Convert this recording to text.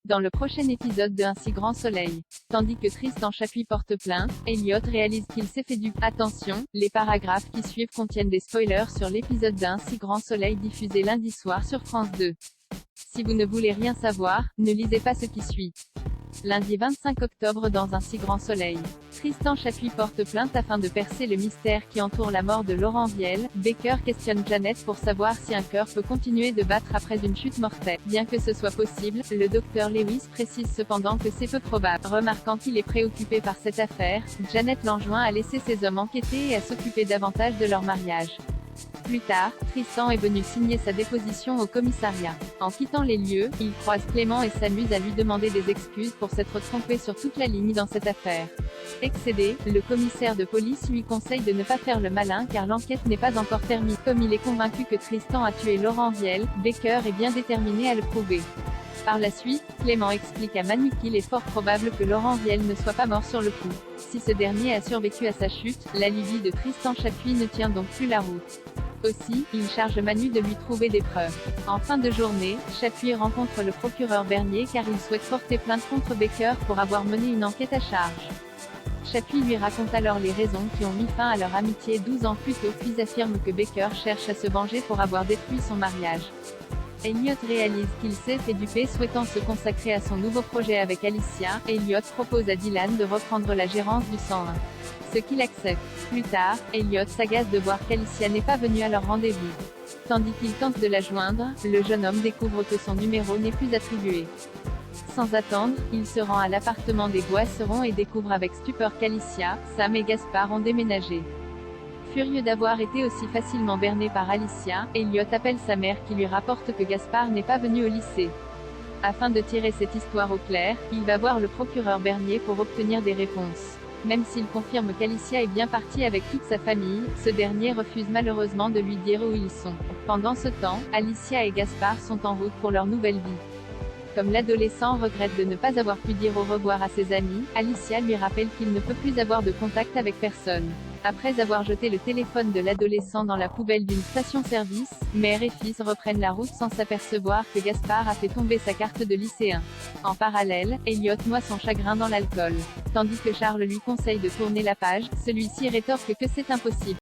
Dans le prochain épisode de Un si grand soleil. Tandis que Tristan Chapuis porte plainte, Elliot réalise qu'il s'est fait duper. Attention, les paragraphes qui suivent contiennent des spoilers sur l'épisode d'Un si grand soleil diffusé lundi soir sur France 2. Si vous ne voulez rien savoir, ne lisez pas ce qui suit. Lundi 25 octobre dans Un si grand soleil. Tristan Chapuis porte plainte afin de percer le mystère qui entoure la mort de Laurent Viel. Baker questionne Janet pour savoir si un cœur peut continuer de battre après une chute mortelle. Bien que ce soit possible, le docteur Lewis précise cependant que c'est peu probable. Remarquant qu'il est préoccupé par cette affaire, Janet l'enjoint à laisser ses hommes enquêter et à s'occuper davantage de leur mariage. Plus tard, Tristan est venu signer sa déposition au commissariat. En quittant les lieux, il croise Clément et s'amuse à lui demander des excuses pour s'être trompé sur toute la ligne dans cette affaire. Excédé, le commissaire de police lui conseille de ne pas faire le malin car l'enquête n'est pas encore terminée. Comme il est convaincu que Tristan a tué Laurent Viel, Baker est bien déterminé à le prouver. Par la suite, Clément explique à Manu qu'il est fort probable que Laurent Viel ne soit pas mort sur le coup. Si ce dernier a survécu à sa chute, l'alibi de Tristan Chapuis ne tient donc plus la route. Aussi, il charge Manu de lui trouver des preuves. En fin de journée, Chapuis rencontre le procureur Bernier car il souhaite porter plainte contre Baker pour avoir mené une enquête à charge. Chapuis lui raconte alors les raisons qui ont mis fin à leur amitié 12 ans plus tôt puis affirme que Baker cherche à se venger pour avoir détruit son mariage. Elliot réalise qu'il s'est fait duper souhaitant se consacrer à son nouveau projet avec Alicia. Elliot propose à Dylan de reprendre la gérance du 101. Ce qu'il accepte. Plus tard, Elliot s'agace de voir qu'Alicia n'est pas venue à leur rendez-vous. Tandis qu'il tente de la joindre, le jeune homme découvre que son numéro n'est plus attribué. Sans attendre, il se rend à l'appartement des Boisserons et découvre avec stupeur qu'Alicia, Sam et Gaspard ont déménagé. Furieux d'avoir été aussi facilement berné par Alicia, Elliot appelle sa mère qui lui rapporte que Gaspard n'est pas venu au lycée. Afin de tirer cette histoire au clair, il va voir le procureur Bernier pour obtenir des réponses. Même s'il confirme qu'Alicia est bien partie avec toute sa famille, ce dernier refuse malheureusement de lui dire où ils sont. Pendant ce temps, Alicia et Gaspard sont en route pour leur nouvelle vie. Comme l'adolescent regrette de ne pas avoir pu dire au revoir à ses amis, Alicia lui rappelle qu'il ne peut plus avoir de contact avec personne. Après avoir jeté le téléphone de l'adolescent dans la poubelle d'une station-service, mère et fils reprennent la route sans s'apercevoir que Gaspard a fait tomber sa carte de lycéen. En parallèle, Elliot noie son chagrin dans l'alcool. Tandis que Charles lui conseille de tourner la page, celui-ci rétorque que c'est impossible.